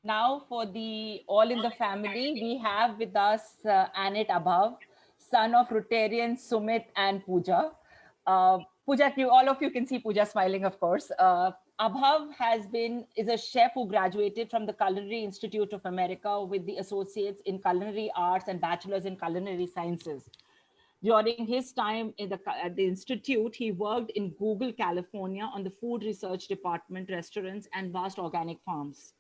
Now for the all in the family, we have with us Annet Abhav, son of Rotarian Sumit and Pooja. Pooja, all of you can see Pooja smiling, of course. Abhav is a chef who graduated from the Culinary Institute of America with the associates in culinary arts and bachelors in culinary sciences. During his time at the institute, he worked in Google, California on the food research department, restaurants, and vast organic farms.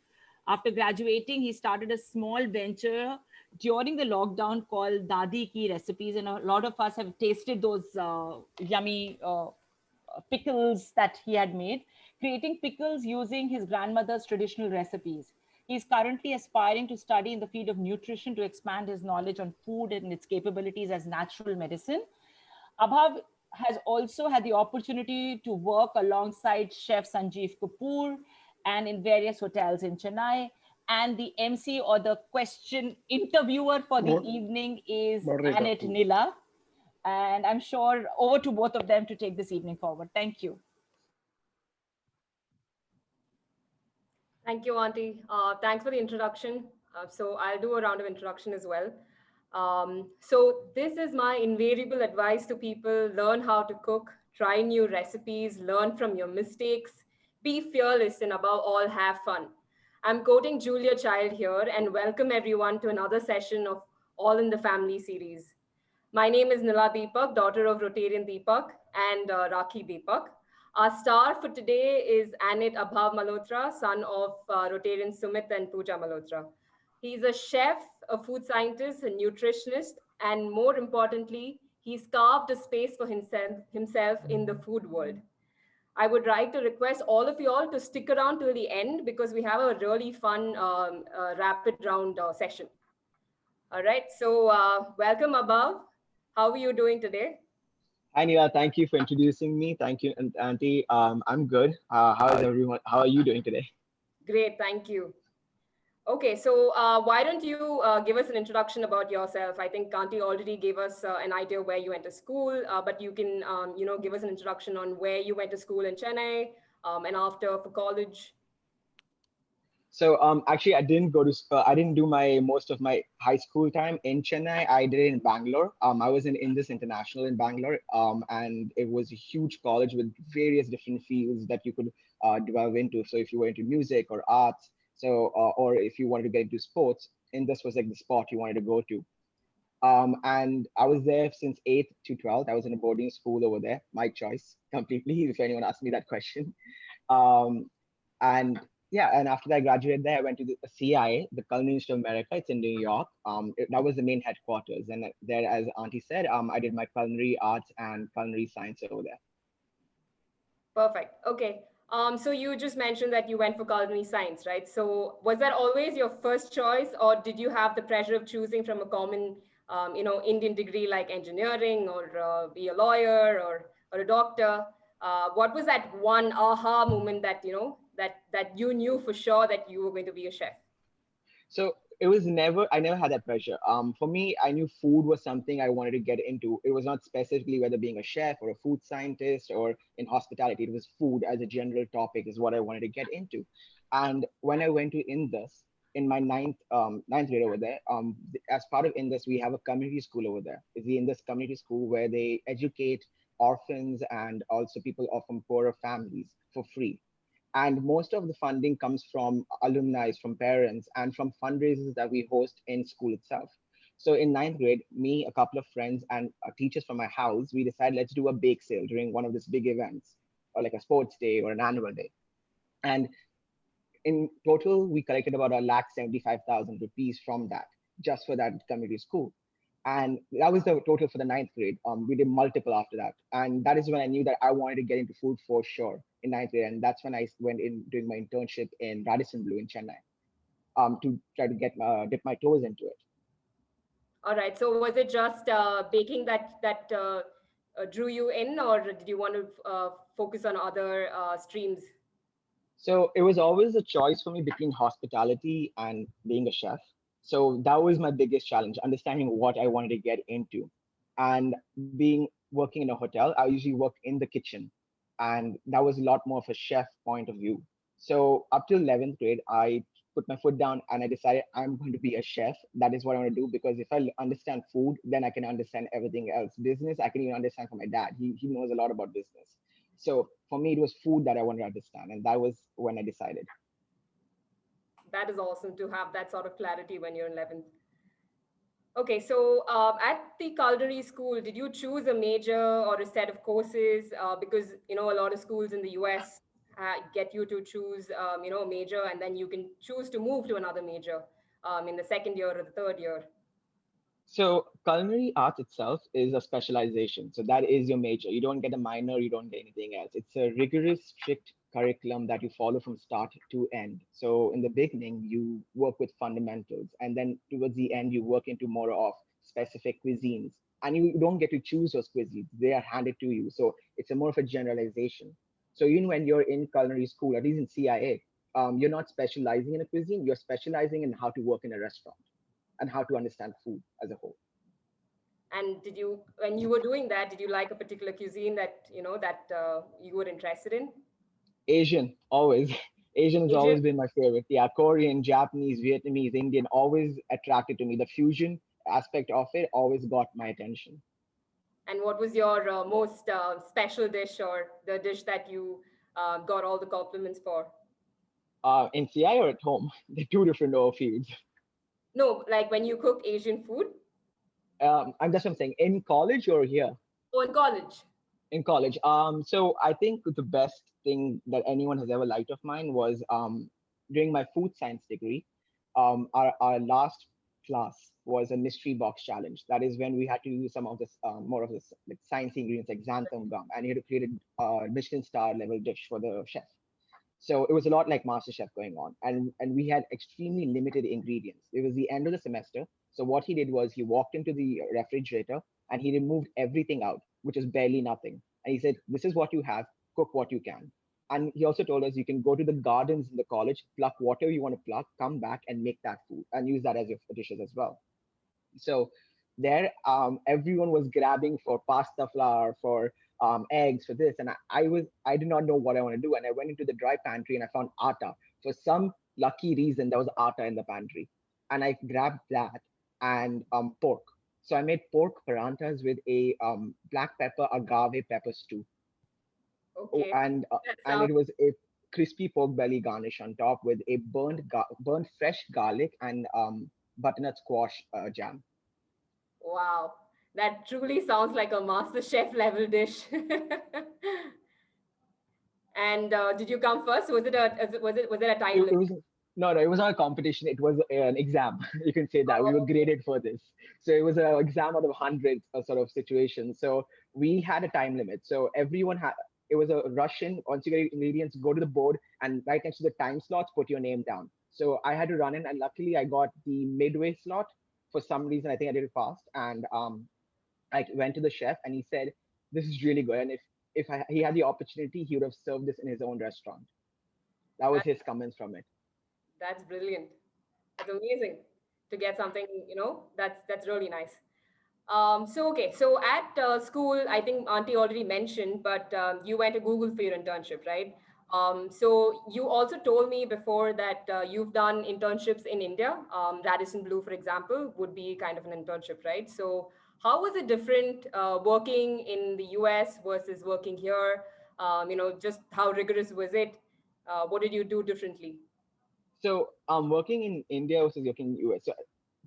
After graduating, he started a small venture during the lockdown called Dadi Ki Recipes. And a lot of us have tasted those yummy pickles that he had made, creating pickles using his grandmother's traditional recipes. He is currently aspiring to study in the field of nutrition to expand his knowledge on food and its capabilities as natural medicine. Abhav has also had the opportunity to work alongside Chef Sanjeev Kapoor and in various hotels in Chennai. And the MC or the question interviewer for the evening is Moderator. Annet Nilah. And I'm sure over to both of them to take this evening forward. Thank you. Thank you, Auntie. Thanks for the introduction. So I'll do a round of introduction as well. So this is my invariable advice to people: learn how to cook, try new recipes, learn from your mistakes, be fearless, and above all, have fun. I'm quoting Julia Child here, and welcome everyone to another session of All in the Family series. My name is Nilah Deepak, daughter of Rotarian Deepak and Rakhi Deepak. Our star for today is Annet Abhav Malhotra, son of Rotarian Sumit and Pooja Malhotra. He's a chef, a food scientist, a nutritionist, and more importantly, he's carved a space for himself in the food world. I would like to request all of you all to stick around till the end because we have a really fun rapid round session. All right, so welcome Abhav. How are you doing today? Hi, Neela. Thank you for introducing me. Thank you, and Auntie. I'm good. How is everyone? How are you doing today? Great, thank you. Okay, so why don't you give us an introduction about yourself? I think Kanti already gave us an idea where you went to school, but you can, give us an introduction on where you went to school in Chennai and after for college. So, actually, I didn't go to. I didn't do my most of my high school time in Chennai. I did it in Bangalore. I was in Indus International in Bangalore, and it was a huge college with various different fields that you could delve into. So, if you were into music or arts, or if you wanted to get into sports, Indus was like the spot you wanted to go to. And I was there since 8th to 12th. I was in a boarding school over there, my choice completely, if anyone asked me that question. Um, and yeah, and after that, I graduated there. I went to the CIA, the Culinary Institute of America. It's in New York. That was the main headquarters. And there, as Auntie said, I did my culinary arts and culinary science over there. Perfect. Okay. So you just mentioned that you went for culinary science, right? So was that always your first choice, or did you have the pleasure of choosing from a common, Indian degree like engineering or be a lawyer or a doctor? What was that one aha moment that that you knew for sure that you were going to be a chef? So it was never, I never had that pressure. For me, I knew food was something I wanted to get into. It was not specifically whether being a chef or a food scientist or in hospitality. It was food as a general topic is what I wanted to get into. And when I went to Indus in my ninth grade over there, as part of Indus, we have a community school over there. It's the Indus Community School where they educate orphans and also people from poorer families for free, and most of the funding comes from alumni, from parents, and from fundraisers that we host in school itself. So in ninth grade, me, a couple of friends, and teachers from my house, we decided let's do a bake sale during one of these big events, or like a sports day or an annual day. And in total, we collected about a lakh 75,000 rupees from that, just for that community school. And that was the total for the ninth grade. We did multiple after that. And that is when I knew that I wanted to get into food for sure in ninth grade. And that's when I went in doing my internship in Radisson Blue in Chennai, to try to dip my toes into it. All right. So was it just baking that drew you in, or did you want to focus on other streams? So it was always a choice for me between hospitality and being a chef. So that was my biggest challenge, understanding what I wanted to get into. And being working in a hotel, I usually worked in the kitchen. And that was a lot more of a chef point of view. So up till 11th grade, I put my foot down and I decided I'm going to be a chef. That is what I want to do, because if I understand food, then I can understand everything else. Business, I can even understand from my dad. He knows a lot about business. So for me, it was food that I wanted to understand. And that was when I decided. That is awesome to have that sort of clarity when you're in 11th. Okay, so at the culinary school, did you choose a major or a set of courses? Because a lot of schools in the US get you to choose a major, and then you can choose to move to another major in the second year or the third year. So culinary arts itself is a specialization. So that is your major. You don't get a minor, you don't get anything else. It's a rigorous, strict curriculum that you follow from start to end. So in the beginning, you work with fundamentals, and then towards the end, you work into more of specific cuisines. And you don't get to choose those cuisines; they are handed to you. So it's a more of a generalization. So even when you're in culinary school, at least in CIA, you're not specializing in a cuisine. You're specializing in how to work in a restaurant and how to understand food as a whole. And when you were doing that, did you like a particular cuisine that you were interested in? Asian, always. Asian has Asian. always been my favorite. Yeah, Korean, Japanese, Vietnamese, Indian, always attracted to me. The fusion aspect of it always got my attention. And what was your most special dish, or the dish that you got all the compliments for? In CI or at home, they're two different fields. No, like when you cooked Asian food. I'm just I'm saying, in college or here? Oh, in college. In college. So I think the best thing that anyone has ever liked of mine was during my food science degree. Our last class was a mystery box challenge. That is when we had to use some of this more of this like science ingredients like xanthan gum, and you had to create a Michelin star level dish for the chef. So it was a lot like MasterChef going on, and we had extremely limited ingredients. It was the end of the semester, so what he did was he walked into the refrigerator and he removed everything out, which is barely nothing, and he said, "This is what you have. Cook what you can." And he also told us you can go to the gardens in the college, pluck whatever you want to pluck, come back and make that food and use that as your dishes as well. So there, everyone was grabbing for pasta flour, for eggs, for this, and I did not know what I want to do, and I went into the dry pantry and I found atta. For some lucky reason, there was atta in the pantry, and I grabbed that and pork. So I made pork parantas with a black pepper agave pepper stew. Oh, Okay. That and sounds it was a crispy pork belly garnish on top with a burnt fresh garlic and butternut squash jam. wow. That truly sounds like a master chef level dish. And did you come first? Was it a time It limit? was no, it was not a competition. It was an exam. You can say that we were Oh, graded for this. So it was an exam out of hundreds sort of situation. So we had a time limit. So everyone had. It was a Russian. Once you get ingredients, go to the board and right next to the time slots, put your name down. So I had to run in, and luckily I got the midway slot. For some reason, I think I did it fast, and I went to the chef, and he said, "This is really good." And if he had the opportunity, he would have served this in his own restaurant. That was that, his comments from it. that's brilliant. That's amazing to get something, that's really nice. So okay, so at school, I think Auntie already mentioned, but you went to Google for your internship, right? So you also told me before that you've done internships in India. Radisson Blue, for example, would be kind of an internship, right? So how was it different working in the US versus working here? Just how rigorous was it? What did you do differently? So working in India versus working in US. So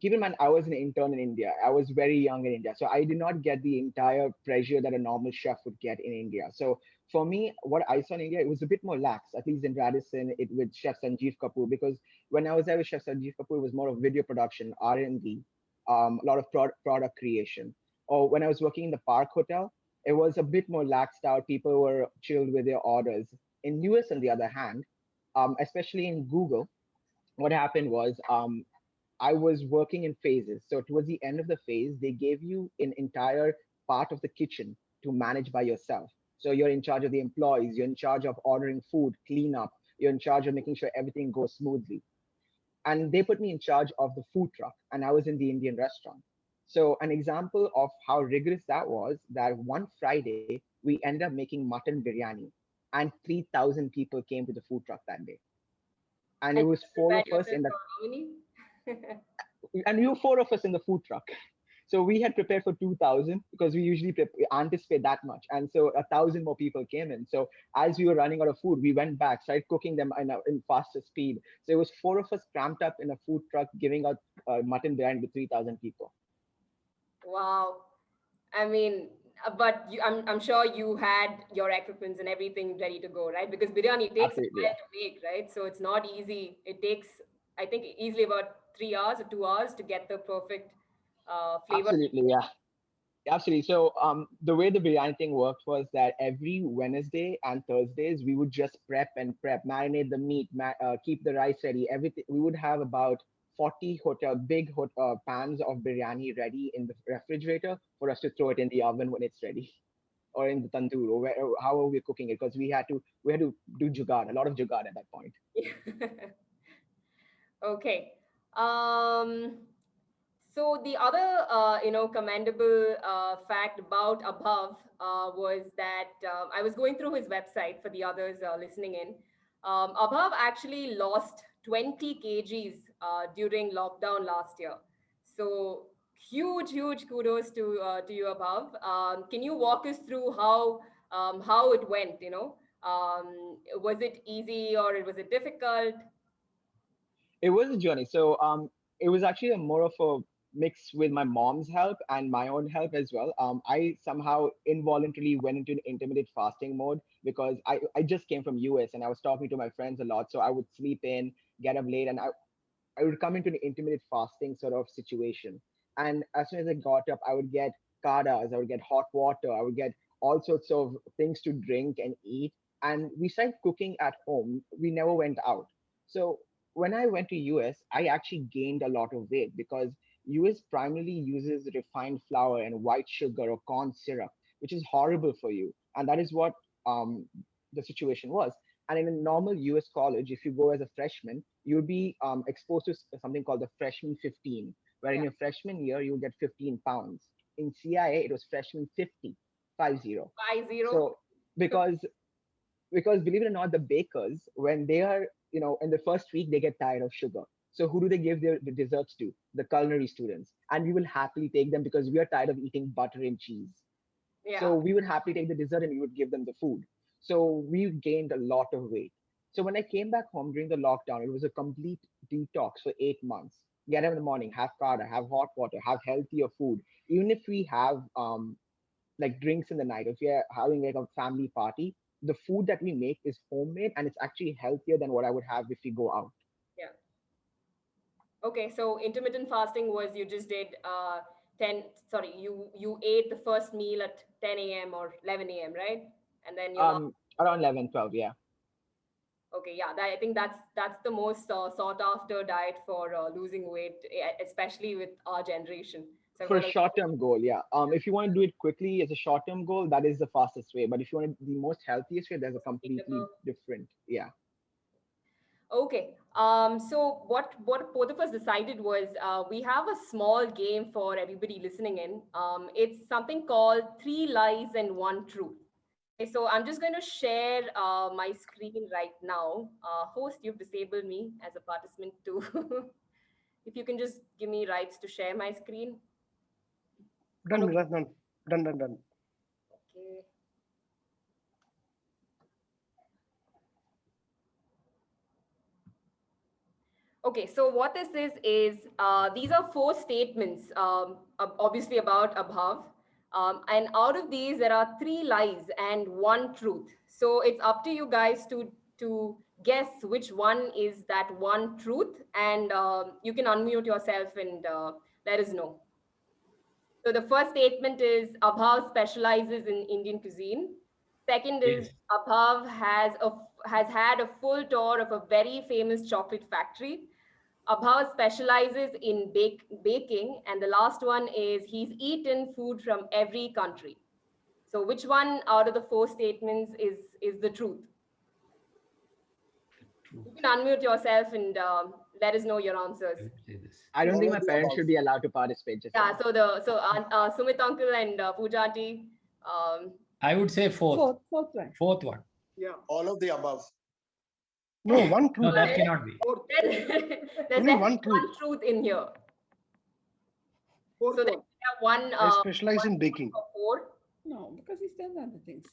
keep in mind, I was an intern in India. I was very young in India, so I did not get the entire pressure that a normal chef would get in India. So for me, what I saw in India, it was a bit more lax, at least in Radisson, it with Chef Sanjeev Kapoor, because when I was there with Chef Sanjeev Kapoor, it was more of video production, R&D, a lot of product creation. Or when I was working in the Park Hotel, it was a bit more laxed out. People were chilled with their orders. In US, on the other hand, especially in Google, what happened was I was working in phases. So towards the end of the phase, they gave you an entire part of the kitchen to manage by yourself. So you're in charge of the employees, you're in charge of ordering food, cleanup, you're in charge of making sure everything goes smoothly. And they put me in charge of the food truck, and I was in the Indian restaurant. So an example of how rigorous that was, that one Friday we ended up making mutton biryani, and 3,000 people came to the food truck that day. and it And was you four prepared of us yourself in the for how many? and we were four of us in the food truck. So we had prepared for 2,000 because we usually anticipate that much. And so 1,000 more people came in. So as we were running out of food, we went back, started cooking them in faster speed. So it was four of us cramped up in a food truck giving out mutton biryani to 3,000 people. Wow. I mean, but I'm sure you had your equipments and everything ready to go, right? Because biryani takes a Absolutely, while yeah. to make, right? So it's not easy. It takes, I think, easily about 3 hours or 2 hours to get the perfect flavor. Absolutely, yeah. Absolutely. So the way the biryani thing worked was that every Wednesday and Thursdays we would just prep, marinate the meat, keep the rice ready. Everything we would have about 40 big pans of biryani ready in the refrigerator for us to throw it in the oven when it's ready, or in the tandoor, or however we're cooking it, because we had to do jugaad, a lot of jugaad at that point. Okay. Um, so the other, commendable fact about Abhav was that I was going through his website for the others listening in. Abhav actually lost 20 kgs during lockdown last year. So huge kudos to you, Abhav. Can you walk us through how it went? Was it easy or was it difficult? It was a journey. So it was actually more of a mix with my mom's help and my own help as well. I somehow involuntarily went into an intermittent fasting mode because I just came from US and I was talking to my friends a lot. So I would sleep in, get up late, and I would come into an intermittent fasting sort of situation. And as soon as I got up, I would get kadas, I would get hot water, I would get all sorts of things to drink and eat. And we started cooking at home. We never went out. So when I went to US, I actually gained a lot of weight because US primarily uses refined flour and white sugar or corn syrup, which is horrible for you. And that is what um, the situation was. And in a normal US college, if you go as a freshman, you'll be exposed to something called the freshman 15, where in Yeah, your freshman year, you'll get 15 pounds. In CIA, it was freshman 50, 50. 5-0. So because because believe it or not, the bakers, when they are, in the first week, they get tired of sugar. So who do they give the desserts to? The culinary students. And we will happily take them because we are tired of eating butter and cheese. Yeah. So we would happily take the dessert and we would give them the food. So we gained a lot of weight. So when I came back home during the lockdown, it was a complete detox for 8 months. Get up in the morning, have kada, have hot water, have healthier food. Even if we have like drinks in the night, if we are having like a family party, the food that we make is homemade and it's actually healthier than what I would have if we go out. Yeah. Okay, so intermittent fasting was you just did 10, sorry, you ate the first meal at 10 a.m. or 11 a.m., right? And then your last. Around 11, 12, yeah. Okay, yeah, I think that's the most sought after diet for losing weight, especially with our generation. So I've For a got a short-term goal, yeah. If you want to do it quickly as a short-term goal, that is the fastest way. But if you want the most healthiest way, there's a completely sustainable. different, yeah. Okay. So what both of us decided was we have a small game for everybody listening in. It's something called Three Lies and One Truth. Okay, so I'm just going to share my screen right now. Host, you've disabled me as a participant too. If you can just give me rights to share my screen. Done, Anu- Milas, done. Done, done, done. Okay. Okay, so what this is these are four statements, obviously about Abhav. And out of these, there are three lies and one truth. So it's up to you guys to guess which one is that one truth, and you can unmute yourself and let us know. So the first statement is Abhav specializes in Indian cuisine. Second is Yes. Abhav has had a full tour of a very famous chocolate factory. Abhav specializes in baking, and the last one is he's eaten food from every country. So, which one out of the four statements is the truth? You Truth. can unmute yourself and let us know your I answers. would say this. I don't All think of my the parents above. should be allowed to participate, just Yeah. saying. Sumit uncle and Pooja aunty. Um, I would say fourth. Fourth one. Fourth one. Yeah, all of the above. No, one No, truth. that cannot be. There's Only definitely one truth. one truth in here. Fourth So then one. we have one. I specialize in baking. For 4. No, because he's done other things.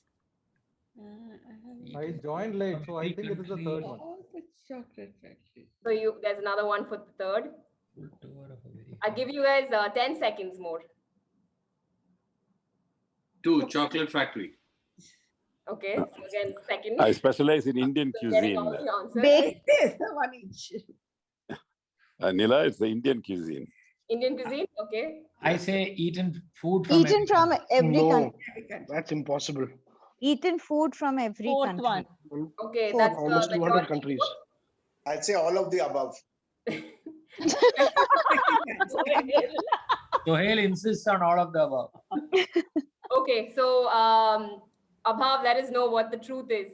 I joined late, so I think it is the third one. The chocolate factory. So there's another one for the third. Full tour of a very I'll give you guys 10 seconds more. 2. Chocolate factory. Okay. So again, second. I specialize in Indian So getting cuisine. all the answers. Bake this one each. Nila, it's the Indian cuisine. Indian cuisine. Okay. I say eaten food from Eaten from every No, country. that's impossible. Eaten food from every Fourth country. one. Okay. Four. That's Almost 200 majority countries. vote. I'd say all of the above. Sohail insists on all of the above. Okay. So Abhav, let us know what the truth is.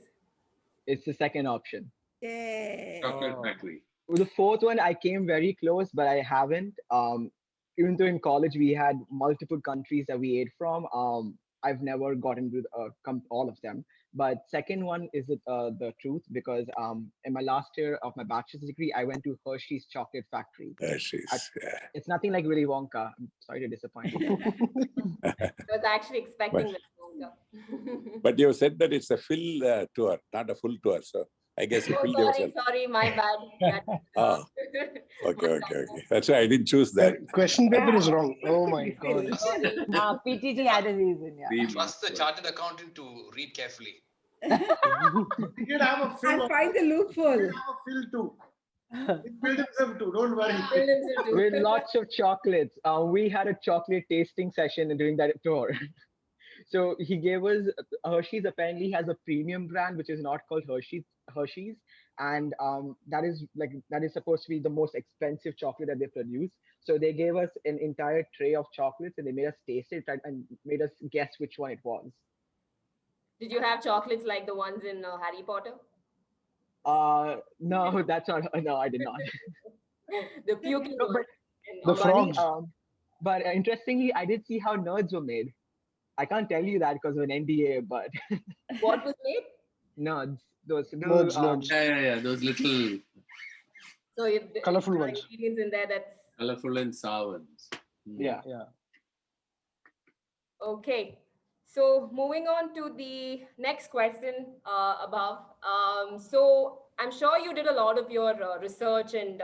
It's the second option. Chocolate factory. With the fourth one, I came very close, but I haven't. Even though in college we had multiple countries that we ate from, I've never gotten to all of them. But second one is the truth, because in my last year of my bachelor's degree, I went to Hershey's Chocolate Factory. She's, yeah. It's nothing like Willy Wonka. I'm sorry to disappoint you. I was actually expecting But- this. But you said that it's a full tour, not a full tour. So I guess you Oh, filled sorry, yourself. sorry, my bad. Ah, okay. That's why I didn't choose that. The question paper is wrong. Oh my God. PTG had a reason, yeah. Three Trust the marks. chartered accountant to read carefully. He did have a fill. I'll find the loophole. He did have a fill too. He built himself too. Don't worry. Build himself too. With lots of chocolates. We had a chocolate tasting session during that tour. So he gave us Hershey's. Apparently has a premium brand which is not called Hershey's, and that is supposed to be the most expensive chocolate that they produce. So they gave us an entire tray of chocolates and they made us taste it and made us guess which one it was. Did you have chocolates like the ones in Harry Potter? No, that's not. No, I did not. The puking No, one. but The funny, frogs. but interestingly, I did see how nerds were made. I can't tell you that because of an NDA, but What was made? nerds, those little, Nerds. Yeah. Those little So Colourful there are ones. ingredients in there. That's colorful and sour ones. yeah. okay. So moving on to the next question, Abhav. So I'm sure you did a lot of your research, and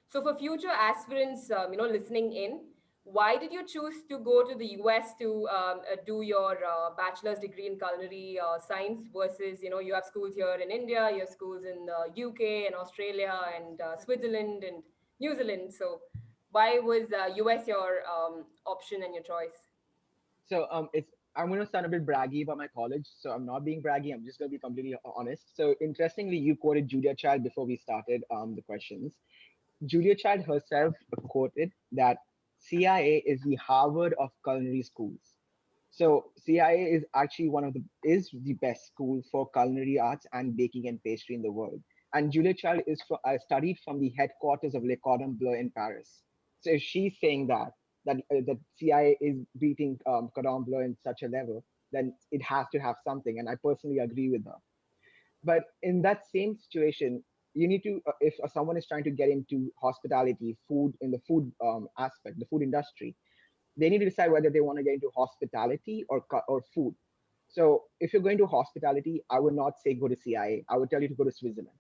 so for future aspirants, listening in, why did you choose to go to the US to do your bachelor's degree in culinary science versus, you have schools here in India, you have schools in the UK and Australia and Switzerland and New Zealand. So why was US your option and your choice? So I'm going to sound a bit braggy about my college. So I'm not being braggy. I'm just going to be completely honest. So interestingly, you quoted Julia Child before we started the questions. Julia Child herself quoted that CIA is the Harvard of culinary schools. So CIA is actually is the best school for culinary arts and baking and pastry in the world. And Julia Child is studied from the headquarters of Le Cordon Bleu in Paris. So if she's saying that CIA is beating Cordon Bleu in such a level, then it has to have something. And I personally agree with her. But in that same situation, you need to, if someone is trying to get into hospitality, food in the food aspect, the food industry, they need to decide whether they want to get into hospitality or food. So if you're going to hospitality, I would not say go to CIA. I would tell you to go to Switzerland.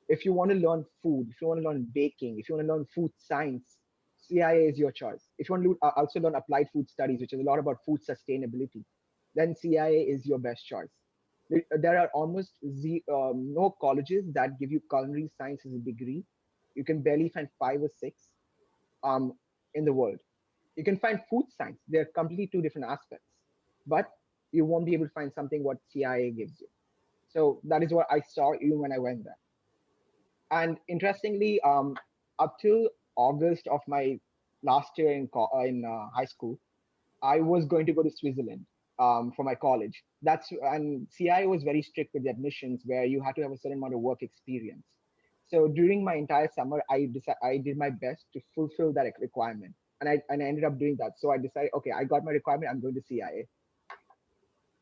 If you want to learn food, if you want to learn baking, if you want to learn food science, CIA is your choice. If you want to also learn applied food studies, which is a lot about food sustainability, then CIA is your best choice. There are almost no colleges that give you culinary science as a degree. You can barely find 5 or 6 in the world. You can find food science. They're completely two different aspects, but you won't be able to find something what CIA gives you. So that is what I saw even when I went there. And interestingly, up till August of my last year in high school, I was going to go to Switzerland for my college. And CIA was very strict with the admissions, where you had to have a certain amount of work experience. So during my entire summer, I did my best to fulfill that requirement, and I ended up doing that. So I decided, okay, I got my requirement. I'm going to CIA.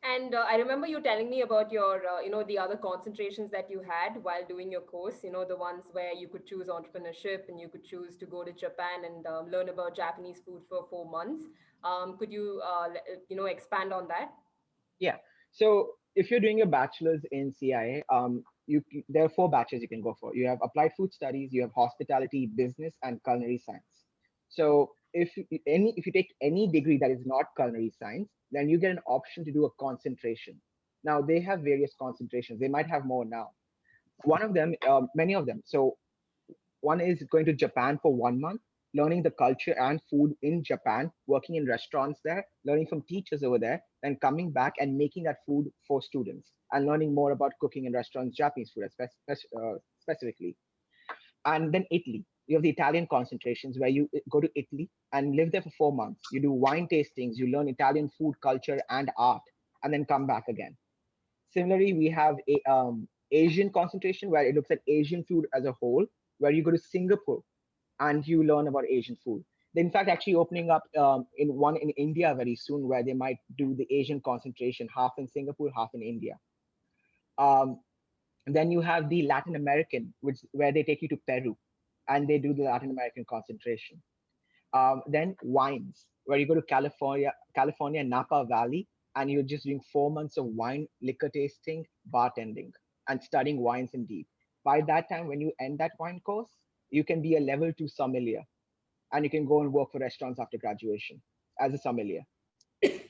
And I remember you telling me about your, the other concentrations that you had while doing your course, the ones where you could choose entrepreneurship and you could choose to go to Japan and learn about Japanese food for 4 months. Could you, expand on that? Yeah. So if you're doing a bachelor's in CIA, there are four batches you can go for. You have applied food studies, you have hospitality, business, and culinary science. So if you take any degree that is not culinary science, then you get an option to do a concentration. Now they have various concentrations. They might have more now. One of them, many of them. So one is going to Japan for 1 month, learning the culture and food in Japan, working in restaurants there, learning from teachers over there, then coming back and making that food for students and learning more about cooking in restaurants, Japanese food specifically. And then Italy. You have the Italian concentrations where you go to Italy and live there for 4 months. You do wine tastings, you learn Italian food culture and art, and then come back again. Similarly, we have a Asian concentration where it looks at Asian food as a whole, where you go to Singapore and you learn about Asian food. They're in fact actually opening up in one in India very soon, where they might do the Asian concentration, half in Singapore, half in India. Um, then you have the Latin American, which where they take you to Peru, and they do the Latin American concentration. Then wines, where you go to California Napa Valley, and you're just doing 4 months of wine, liquor tasting, bartending, and studying wines in deep. By that time, when you end that wine course, you can be a level 2 sommelier, and you can go and work for restaurants after graduation as a sommelier.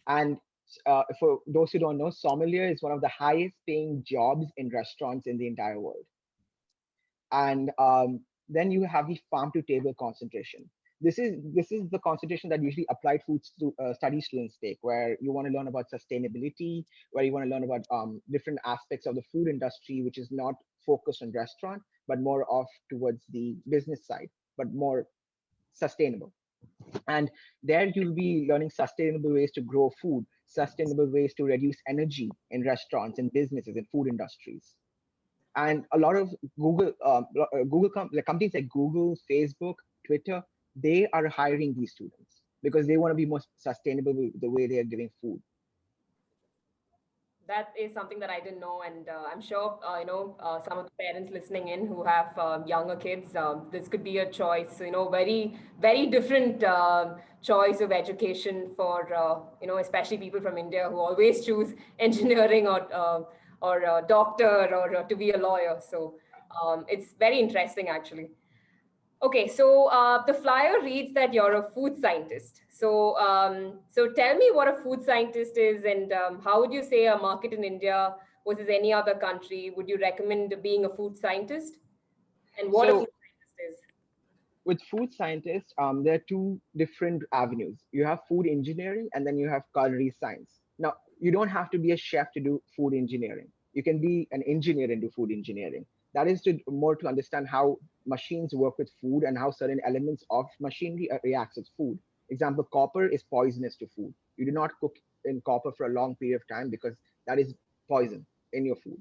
And for those who don't know, sommelier is one of the highest paying jobs in restaurants in the entire world. And then you have the farm to table concentration. This is the concentration that usually applied food study students take, where you want to learn about sustainability, where you want to learn about different aspects of the food industry, which is not focused on restaurant, but more off towards the business side, but more sustainable. And there you'll be learning sustainable ways to grow food, sustainable ways to reduce energy in restaurants and businesses and food industries. And a lot of companies like Google, Facebook, Twitter, they are hiring these students because they want to be more sustainable with the way they are giving food. That is something that I didn't know, and I'm sure some of the parents listening in who have younger kids, this could be a choice. Very very different choice of education for especially people from India who always choose engineering or a doctor or to be a lawyer. So it's very interesting actually. Okay, so the flyer reads that you're a food scientist. So tell me what a food scientist is, and how would you say a market in India versus any other country? Would you recommend being a food scientist, and what a food So scientist is? with food scientists, there are two different avenues. You have food engineering, and then you have culinary science. Now, you don't have to be a chef to do food engineering. You can be an engineer and do food engineering. That is more to understand how machines work with food and how certain elements of machinery reacts with food. Example, copper is poisonous to food. You do not cook in copper for a long period of time because that is poison in your food.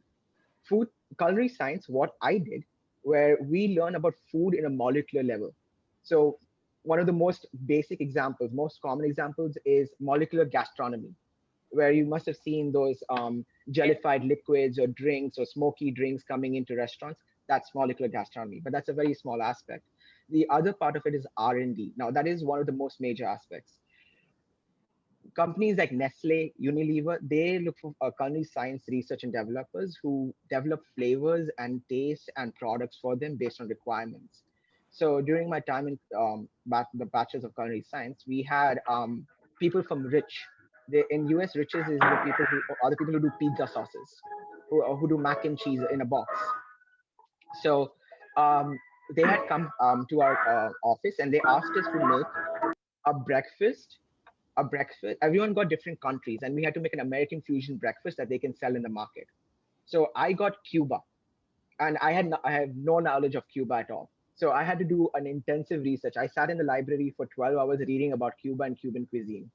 Food culinary science, what I did, where we learn about food in a molecular level. So one of the most basic examples, most common examples is molecular gastronomy, where you must have seen those jellified liquids or drinks or smoky drinks coming into restaurants. That's molecular gastronomy, but that's a very small aspect. The other part of it is R&D. Now that is one of the most major aspects. Companies like Nestle, Unilever, they look for culinary science research and developers who develop flavors and taste and products for them based on requirements. So during my time in the Bachelor's of Culinary Science, we had people from Rich. In US, Riches is the people who are the people who do pizza sauces, who do mac and cheese in a box. So they had come to our office and they asked us to make a breakfast everyone got different countries and we had to make an American fusion breakfast that they can sell in the market. So I got Cuba, and I have no knowledge of Cuba at all. So I had to do an intensive research. I sat in the library for 12 hours reading about Cuba and Cuban cuisine,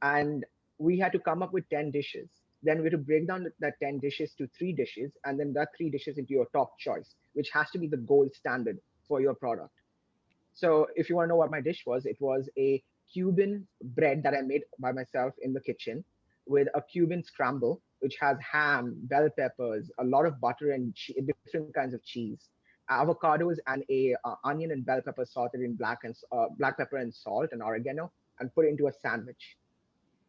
and we had to come up with 10 dishes. Then we had to break down that 10 dishes to 3 dishes, and then that 3 dishes into your top choice, which has to be the gold standard for your product. So if you want to know what my dish was, it was a Cuban bread that I made by myself in the kitchen with a Cuban scramble, which has ham, bell peppers, a lot of butter and different kinds of cheese, avocados, and a onion and bell pepper sorted in black pepper and salt and oregano, and put it into a sandwich.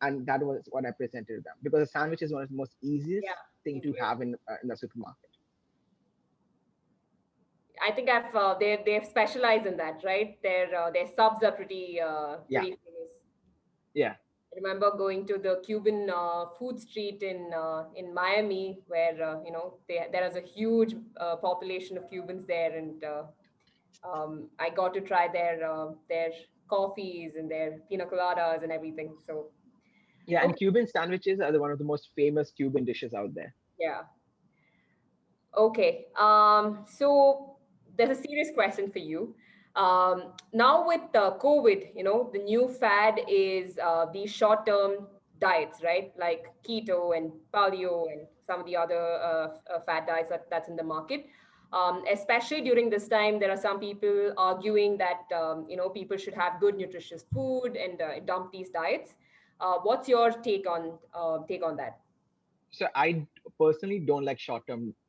And that was what I presented to them, because a sandwich is one of the most easiest thing to have in the supermarket. I think they've specialized in that, right? Their subs are pretty pretty famous. Yeah. I remember going to the Cuban food street in Miami, where there is a huge population of Cubans there, and I got to try their coffees and their pina coladas and everything. So yeah, and Cuban sandwiches are one of the most famous Cuban dishes out there. Yeah. Okay. So there's a serious question for you. Now with COVID, the new fad is these short-term diets, right? Like keto and paleo and some of the other fad diets that's in the market. Especially during this time, there are some people arguing that people should have good nutritious food and dump these diets. What's your take on that? So I personally don't like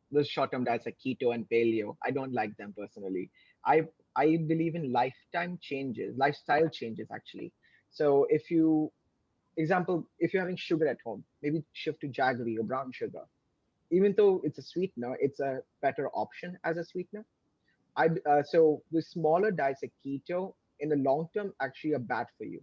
those short-term diets like keto and paleo. I don't like them personally. I I believe in lifestyle changes actually. So if you're having sugar at home, maybe shift to jaggery or brown sugar. Even though it's a sweetener, it's a better option as a sweetener. So the smaller diets like keto in the long term actually are bad for you.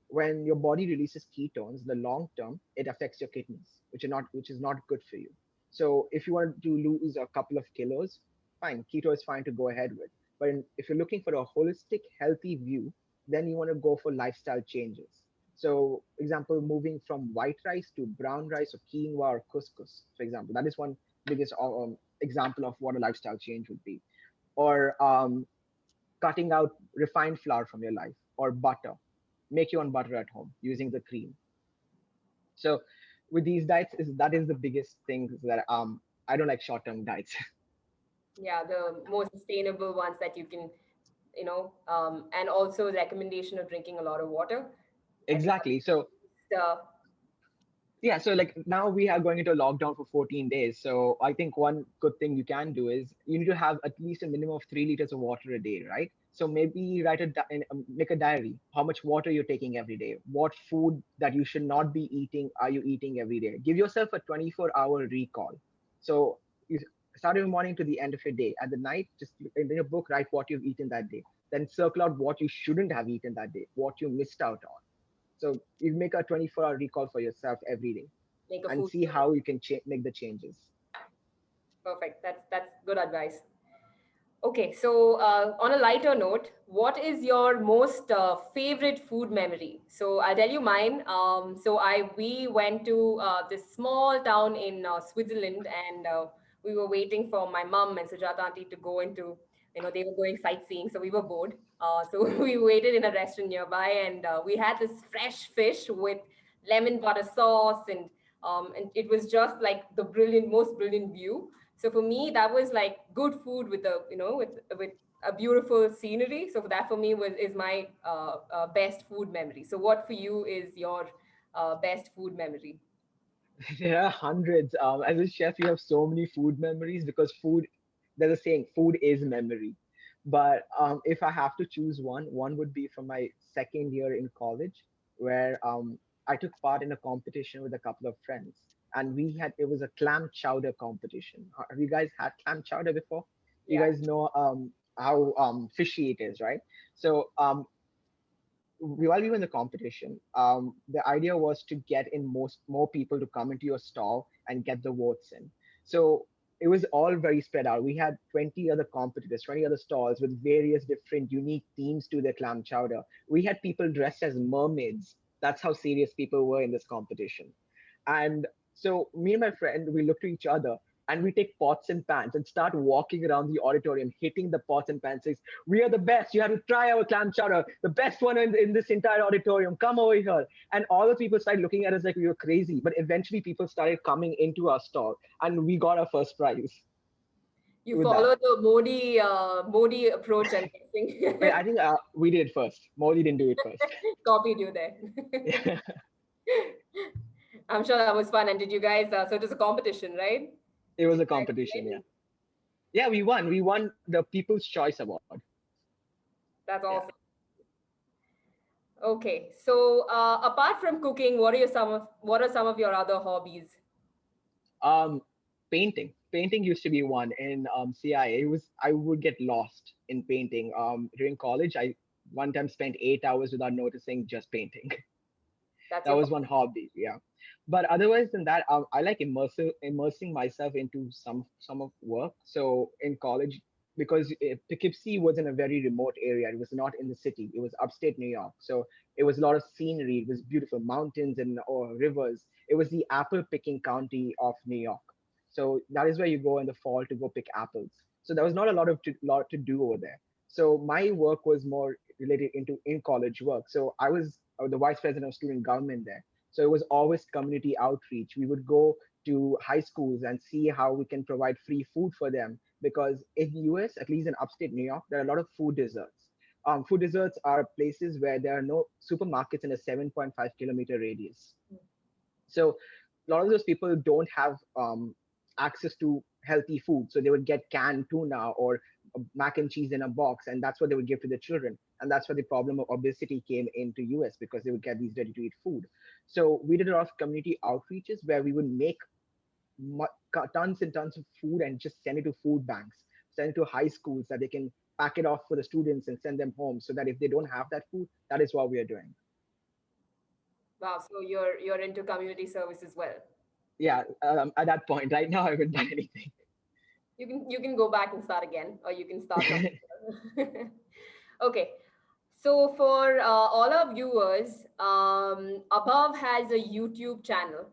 When your body releases ketones, in the long term, it affects your kidneys, which is not good for you. So if you want to lose a couple of kilos, fine, keto is fine to go ahead with. But if you're looking for a holistic, healthy view, then you want to go for lifestyle changes. So, example, moving from white rice to brown rice or quinoa or couscous, for example, that is one biggest example of what a lifestyle change would be. Or cutting out refined flour from your life, or butter. Make your own butter at home using the cream. So with these diets, that is the biggest thing that I don't like short-term diets. Yeah, the more sustainable ones that you can, and also the recommendation of drinking a lot of water. Exactly. So Uh, yeah, so like now we are going into a lockdown for 14 days. So I think one good thing you can do is you need to have at least a minimum of 3 liters of water a day, right? So maybe make a diary. How much water you're taking every day? What food that you should not be eating are you eating every day? Give yourself a 24-hour recall. So you start in the morning to the end of your day. At the night, just in your book, write what you've eaten that day. Then circle out what you shouldn't have eaten that day, what you missed out on. So you make a 24-hour recall for yourself every day make a and food see how you can make the changes. Perfect. That's good advice. Okay, so on a lighter note, what is your most favorite food memory? So I'll tell you mine. We went to this small town in Switzerland, and we were waiting for my mom and Sujata auntie to go into, they were going sightseeing, so we were bored. So we waited in a restaurant nearby, and we had this fresh fish with lemon butter sauce, and it was just like the most brilliant view. So for me, that was like good food with with a beautiful scenery. So that for me is my best food memory. So what for you is your best food memory? There are hundreds. As a chef, you have so many food memories because there's a saying, food is memory. But if I have to choose one would be from my second year in college, where I took part in a competition with a couple of friends. And it was a clam chowder competition. Have you guys had clam chowder before? You Yeah. guys know how fishy it is, right? So while we were in the competition, the idea was to get in more people to come into your stall and get the votes in. So it was all very spread out. We had 20 other competitors, 20 other stalls with various different unique themes to their clam chowder. We had people dressed as mermaids. That's how serious people were in this competition. And so me and my friend, we looked to each other and we take pots and pans and start walking around the auditorium, hitting the pots and pans, says, "We are the best. You have to try our clam chowder, the best one in this entire auditorium. Come over here." And all the people started looking at us like we were crazy. But eventually people started coming into our stall and we got our first prize. You follow the Modi approach, I'm guessing. Wait, I think we did it first. Modi didn't do it first. Copied you there. I'm sure that was fun. And did you guys? So it was a competition, right? It was a competition, yeah. Yeah, we won. We won the People's Choice Award. That's awesome. Okay, so apart from cooking, what are some of your other hobbies? Um, Painting. Painting used to be one in CIA. I would get lost in painting. During college, I one time spent 8 hours without noticing just painting. That's That was one hobby, yeah. But otherwise than that, I like immersing myself into some of work. So in college, because Poughkeepsie was in a very remote area, it was not in the city. It was upstate New York, so it was a lot of scenery. It was beautiful mountains and or rivers. It was the apple picking county of New York, so that is where you go in the fall to go pick apples. So there was not a lot to do over there. So my work was more related into in college work. So I was the vice president of student government there. So it was always community outreach. We would go to high schools and see how we can provide free food for them. Because in the US, at least in upstate New York, there are a lot of food deserts. Food deserts are places where there are no supermarkets in a 7.5 kilometer radius. So a lot of those people don't have access to healthy food. So they would get canned tuna or mac and cheese in a box, and that's what they would give to the children. And that's where the problem of obesity came into US, because they would get these ready to eat food. So we did a lot of community outreaches where we would make tons and tons of food and just send it to food banks, send it to high schools that they can pack it off for the students and send them home, so that if they don't have that food, that is what we are doing. Wow, so you're into community service as well. Yeah, at that point, right now I haven't done anything. You can go back and start again, or you can start something else. Okay, so for all our viewers, Abhav has a YouTube channel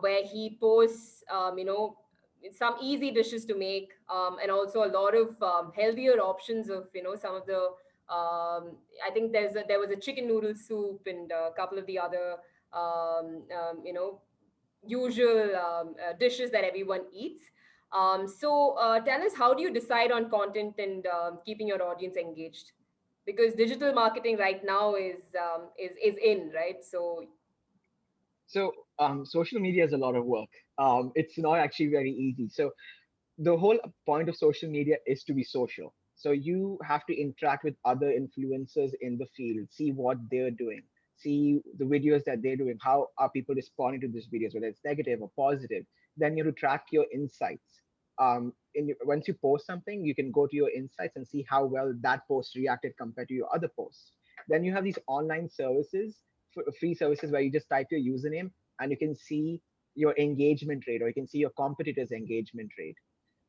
where he posts, some easy dishes to make, and also a lot of healthier options of, some of the. I think there was a chicken noodle soup and a couple of the other, usual dishes that everyone eats. So tell us, how do you decide on content and keeping your audience engaged? Because digital marketing right now is in, right? So social media is a lot of work. It's not actually very easy. So the whole point of social media is to be social. So you have to interact with other influencers in the field, see what they're doing, see the videos that they're doing, how are people responding to these videos, whether it's negative or positive. Then you have to track your insights. Once you post something, you can go to your insights and see how well that post reacted compared to your other posts. Then you have these online services, free services, where you just type your username and you can see your engagement rate, or you can see your competitors' engagement rate.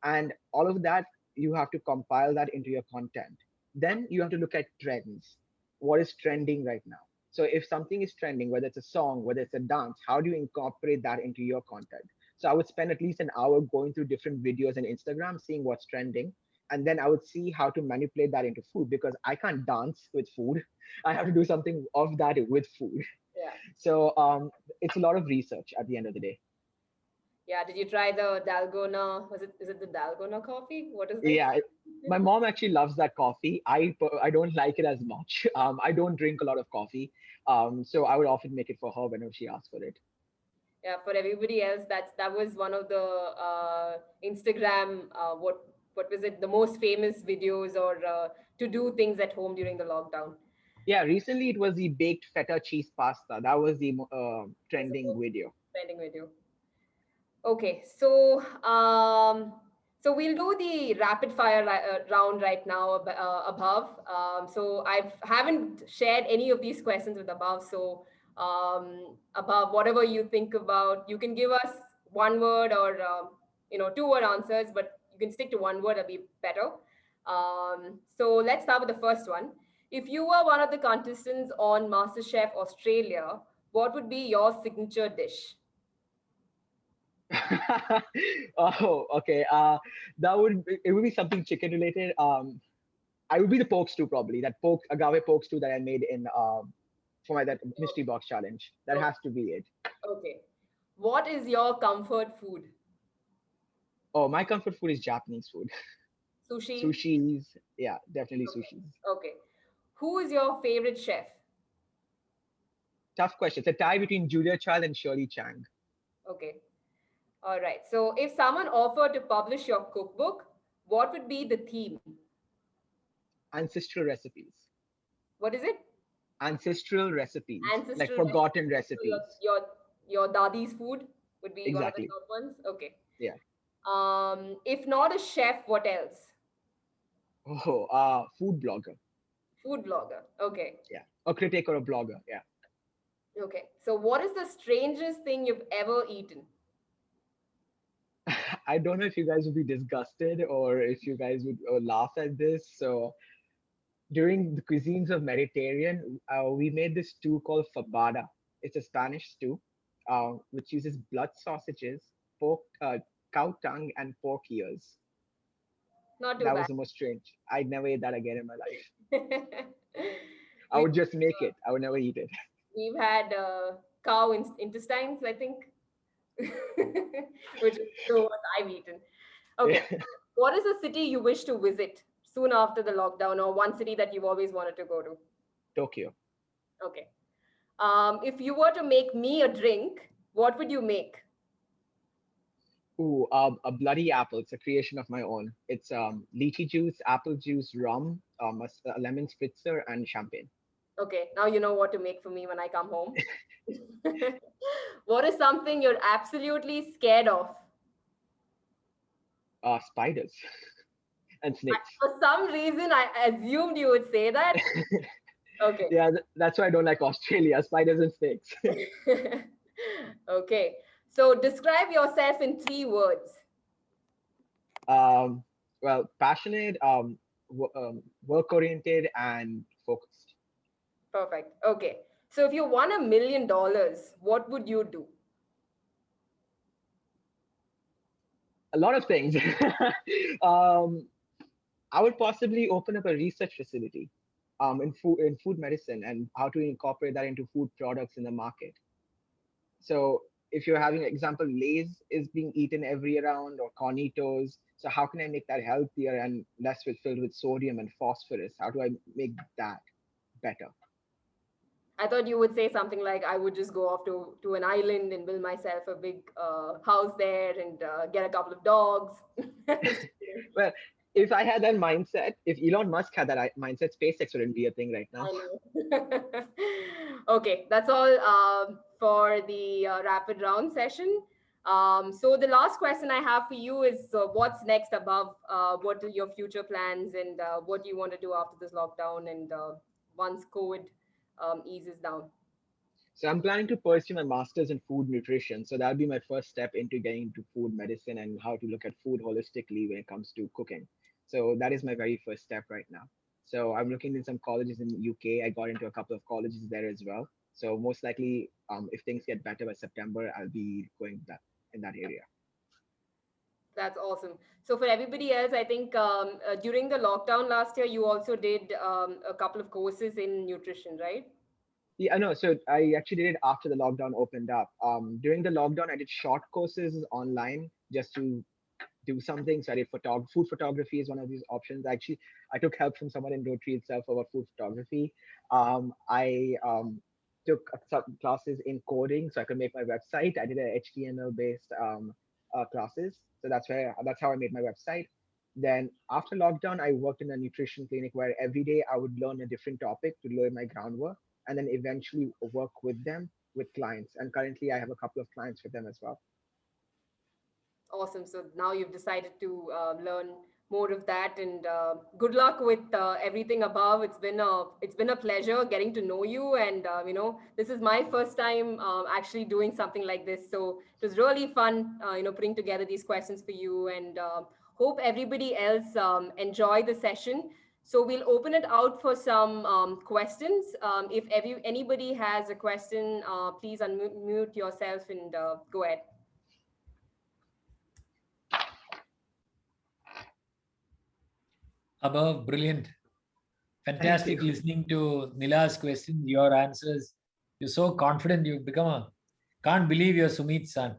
And all of that, you have to compile that into your content. Then you have to look at trends. What is trending right now? So if something is trending, whether it's a song, whether it's a dance, how do you incorporate that into your content? So I would spend at least an hour going through different videos on Instagram, seeing what's trending. And then I would see how to manipulate that into food, because I can't dance with food. I have to do something of that with food. Yeah. So it's a lot of research at the end of the day. Yeah. Did you try the Dalgona? Is it the Dalgona coffee? What is it? Yeah, my mom actually loves that coffee. I don't like it as much. I don't drink a lot of coffee. So I would often make it for her whenever she asks for it. Yeah, for everybody else, that was one of the Instagram, what was it, the most famous videos, or to do things at home during the lockdown. Yeah, recently it was the baked feta cheese pasta. That was the trending video. Trending video. Okay, so we'll do the rapid fire round right now, Abhav. So I haven't shared any of these questions with Abhav. So Abhav, whatever you think about, you can give us one word or 2-word answers, but you can stick to one word. That'll be better. So let's start with the first one. If you were one of the contestants on MasterChef Australia, what would be your signature dish? Oh, okay. It would be something chicken related. I would be the pork stew probably. That agave pork stew that I made in for that mystery box challenge. That has to be it. Okay. What is your comfort food? Oh, my comfort food is Japanese food. Sushi? Sushis. Yeah, definitely sushis. Okay. Who is your favorite chef? Tough question. It's a tie between Julia Child and Shirley Chang. Okay. All right. So if someone offered to publish your cookbook, what would be the theme? Ancestral recipes. What is it? Ancestral recipes. Like Ancestral forgotten recipes. So recipes. your dadi's food would be one of the Exactly. top ones. Okay. Yeah. If not a chef, what else? Oh, food blogger. Food blogger. Okay. Yeah. A critic or a blogger. Yeah. Okay. So what is the strangest thing you've ever eaten? I don't know if you guys would be disgusted or if you guys would laugh at this. So during the cuisines of Mediterranean, we made this stew called fabada. It's a Spanish stew, which uses blood sausages, pork, cow tongue, and pork ears. Not too That bad. was the most strange. I'd never eat that again in my life. I would just make it. I would never eat it. We've had cow intestines, I think, which is so what I've eaten. Okay. What is a city you wish to visit soon after the lockdown, or one city that you've always wanted to go to? Tokyo. Okay. If you were to make me a drink, what would you make? Ooh, a bloody apple. It's a creation of my own. It's lychee juice, apple juice, rum, a lemon spritzer, and champagne. Okay, now you know what to make for me when I come home. What is something you're absolutely scared of? Spiders and snakes. For some reason, I assumed you would say that. Okay. Yeah, that's why I don't like Australia. Spiders and snakes. Okay. So describe yourself in 3 words. Well, passionate, work-oriented, and focused. Perfect. Okay. So if you won $1 million, what would you do? A lot of things. I would possibly open up a research facility in food medicine and how to incorporate that into food products in the market. So if you're having an example, Lay's is being eaten every round, or Cornitos. So how can I make that healthier and less filled with sodium and phosphorus? How do I make that better? I thought you would say something like, I would just go off to an island and build myself a big house there and get a couple of dogs. Well, if I had that mindset, if Elon Musk had that mindset, SpaceX wouldn't be a thing right now. I know. Okay, that's all for the rapid round session. So the last question I have for you is, what's next, Abhav? What are your future plans, and what do you want to do after this lockdown and once COVID eases down? So I'm planning to pursue my master's in food nutrition. So that'll be my first step into getting into food medicine and how to look at food holistically when it comes to cooking. So that is my very first step right now. So I'm looking in some colleges in the UK. I got into a couple of colleges there as well. So most likely, if things get better by September, I'll be going in that area. That's awesome. So for everybody else, I think during the lockdown last year, you also did a couple of courses in nutrition, right? Yeah, no. So I actually did it after the lockdown opened up. During the lockdown, I did short courses online just to do something. So I did food photography is one of these options. Actually, I took help from someone in Rotary itself about food photography. I took some classes in coding so I could make my website. I did a HTML based classes. So that's how I made my website. Then after lockdown, I worked in a nutrition clinic where every day I would learn a different topic to lay my groundwork and then eventually work with them with clients. And currently I have a couple of clients with them as well. Awesome. So now you've decided to learn more of that, and good luck with everything, Abhav. It's been a pleasure getting to know you, and this is my first time actually doing something like this. So it was really fun, putting together these questions for you, and hope everybody else enjoy the session. So we'll open it out for some questions. If anybody has a question, please unmute yourself and go ahead. Abhav, brilliant. Fantastic listening to Nilah's questions, your answers. You're so confident. You've become can't believe you're Sumit's son.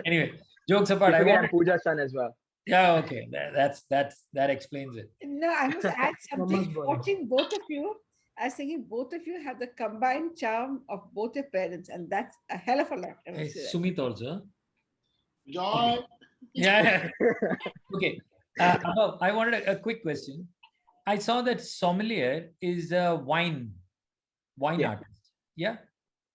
Anyway, jokes apart. I'm Pooja's son as well. Yeah, okay. That explains it. No, I must add something. Watching both of you, I was thinking both of you have the combined charm of both your parents, and that's a hell of a lot. I must say that. Sumit also. Joy. Yeah. Okay. Abhav, I wanted a quick question. I saw that sommelier is a wine Yeah. artist. Yeah.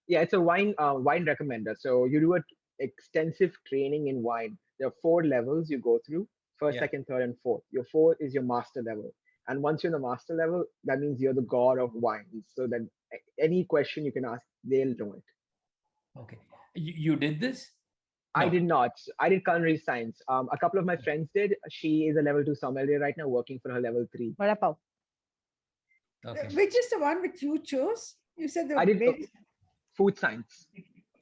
Yeah, it's a wine recommender. So you do a extensive training in wine. There are 4 levels you go through: first, Yeah. second, third, and fourth. Your 4 is your master level. And once you're in the master level, that means you're the god of wines. So that any question you can ask, they'll know it. Okay. You did this? I No. did not. I did culinary science. A couple of my friends did. She is a level 2 sommelier right now, working for her level 3. Vada pav. Okay. Which is the one which you chose? You said the I did food science.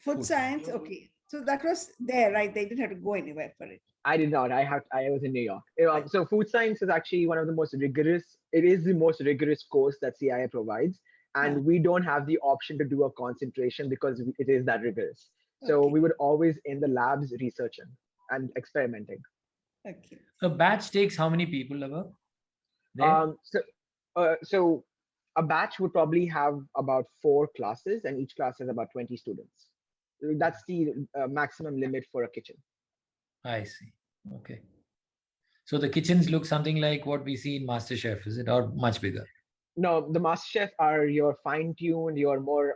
food science. Okay, so that was there, right? They didn't have to go anywhere for it. I did not. I was in New York. So food science is actually one of the most rigorous. It is the most rigorous course that CIA provides, and we don't have the option to do a concentration because it is that rigorous. So we would always in the labs researching and experimenting. Okay. A batch takes how many people, Abhav? There? So a batch would probably have about 4 classes, and each class has about 20 students. That's the maximum limit for a kitchen. I see. Okay. So the kitchens look something like what we see in MasterChef, is it, or much bigger? No, the MasterChef are your fine-tuned, your more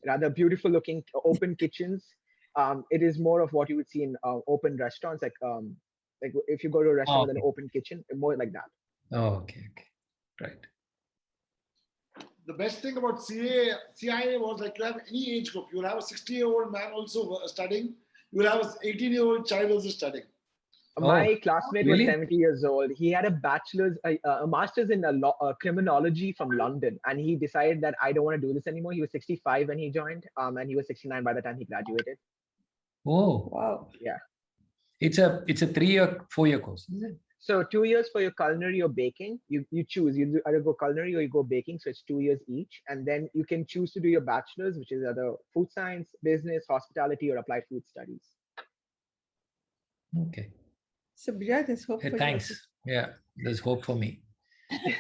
rather beautiful-looking open kitchens. It is more of what you would see in open restaurants, like if you go to a restaurant with an open kitchen, more like that. Oh, okay, right. The best thing about CIA was like you have any age group. You will have a 60-year-old man also studying. You will have an 18-year-old child also studying. My classmate really? was 70 years old. He had a bachelor's, a master's in criminology from London, and he decided that I don't want to do this anymore. He was 65 when he joined, and he was 69 by the time he graduated. Oh, wow! Yeah, it's a 3-year, 4-year course, is it? So 2 years for your culinary or baking. You choose. You either go culinary or you go baking. So it's 2 years each, and then you can choose to do your bachelor's, which is either food science, business, hospitality, or applied food studies. Okay. So yeah, there's hope for thanks. you. Yeah, there's hope for me. Place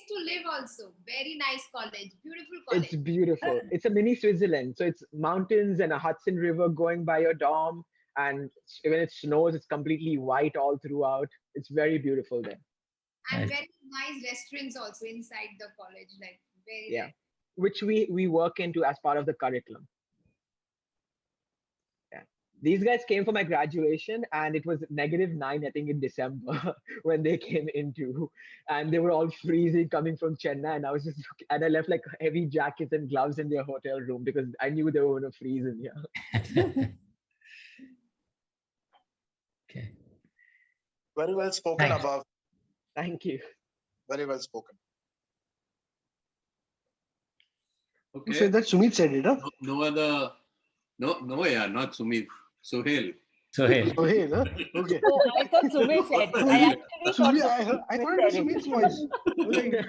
to live also. Very nice college. Beautiful college. It's beautiful. It's a mini Switzerland. So it's mountains and a Hudson River going by your dorm. And when it snows, it's completely white all throughout. It's very beautiful there. And very nice restaurants also inside the college. Like very nice. Which we work into as part of the curriculum. These guys came for my graduation, and it was -9, I think, in December when they came into, and they were all freezing coming from Chennai, and I left like heavy jackets and gloves in their hotel room because I knew they were going to freeze in here. Okay. Very well spoken, Abhav. Thank you. Very well spoken. You said that Sumit said it, huh? No other. No, yeah, not Sumit. Sohail. Sohail. Sohail, huh? Okay. Oh, I thought Sumit said it. I actually I thought it was Sumit's voice.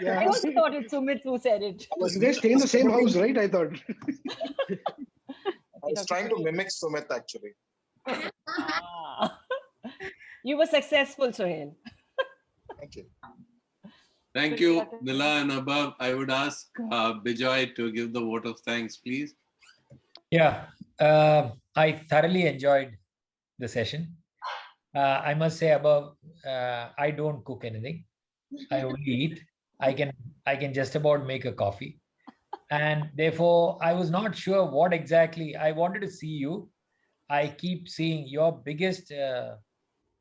I also thought it's Sumit who said it. You guys stay in the same house, right? I thought. I was trying to mimic Sumit actually. You were successful, Sohail. Thank you. Thank you, Nilah and Abhav. I would ask Bijoy to give the vote of thanks, please. Yeah, I thoroughly enjoyed the session. I must say, Abhav, I don't cook anything. I only eat. I can just about make a coffee. And therefore, I was not sure what exactly I wanted to see you. I keep seeing your biggest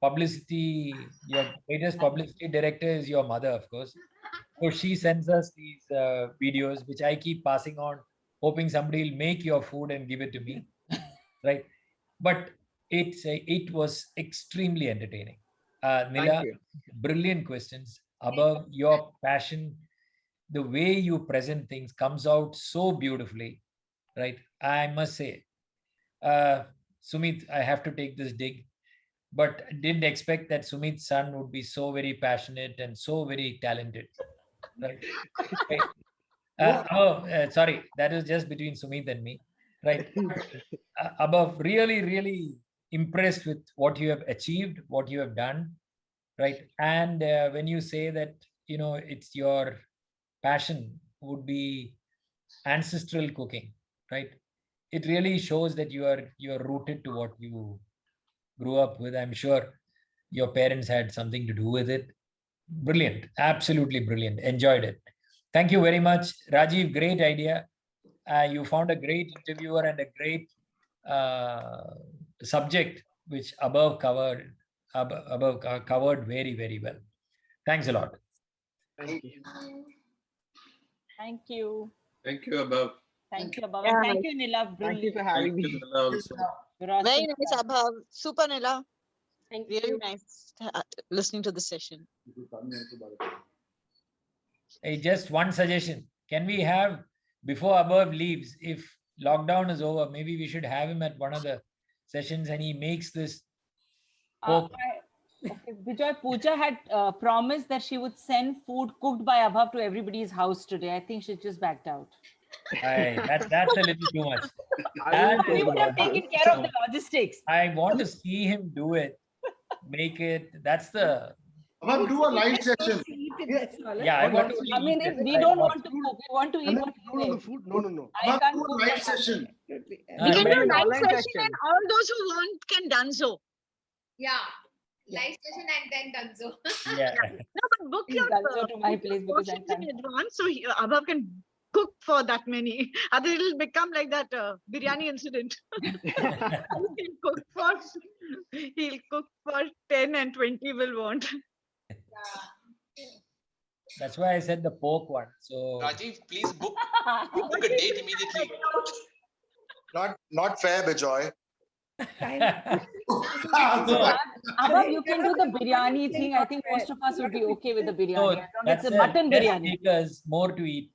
publicity, your greatest publicity director is your mother, of course. So she sends us these videos, which I keep passing on, hoping somebody will make your food and give it to me, right? But it was extremely entertaining. Nilah, brilliant questions. Abhav, your passion, the way you present things comes out so beautifully, right? I must say, Sumit, I have to take this dig, but didn't expect that Sumit's son would be so very passionate and so very talented, right? Sorry, that is just between Sumit and me, right? Abhav, really, really impressed with what you have achieved, what you have done, right? And when you say that, it's your passion would be ancestral cooking, right? It really shows that you're rooted to what you grew up with. I'm sure your parents had something to do with it. Brilliant, absolutely brilliant. Enjoyed it. Thank you very much, Rajiv. Great idea. You found a great interviewer and a great subject, which Abhav covered very, very well. Thanks a lot. Thank you. Thank you. Thank you, Abhav. Thank you, Abhav. And thank you, Nilah. Thank you for Brilliant. having Thank you, me. Nila, also. You're awesome. Very nice, Abhav. Super, Nila. Thank Really you. nice listening to the session. Hey, just one suggestion. Can we have, before Abhav leaves, if lockdown is over, maybe we should have him at one of the sessions and he makes this pork. Okay, Bijoy, Pooja had promised that she would send food cooked by Abhav to everybody's house today. I think she just backed out. That's a little too much. We would have taken care of the logistics. I want to see him do it. Make it. That's the. Abhav, do a live session. Yeah, I want to. I mean, if we don't want to cook, we want to eat what we on the make. food? No. I Abhav, can't do a cook live like that. session. We can do an a live online session session. and all those who want can done so. Yeah. Live session and then Dunzo. Yeah. No, but book Please your Dunzo to my place because I portions in can't. advance so Abhav can cook for that many. Other it'll become like that biryani incident. He'll cook for 10 and 20 will want. That's why I said the pork one. So. Rajiv, please book a date immediately. Not fair, Bijoy. Abhav, you can do the biryani thing. I think most of us would be okay with the biryani. So As long as that's it's a mutton let's biryani. take us more to eat.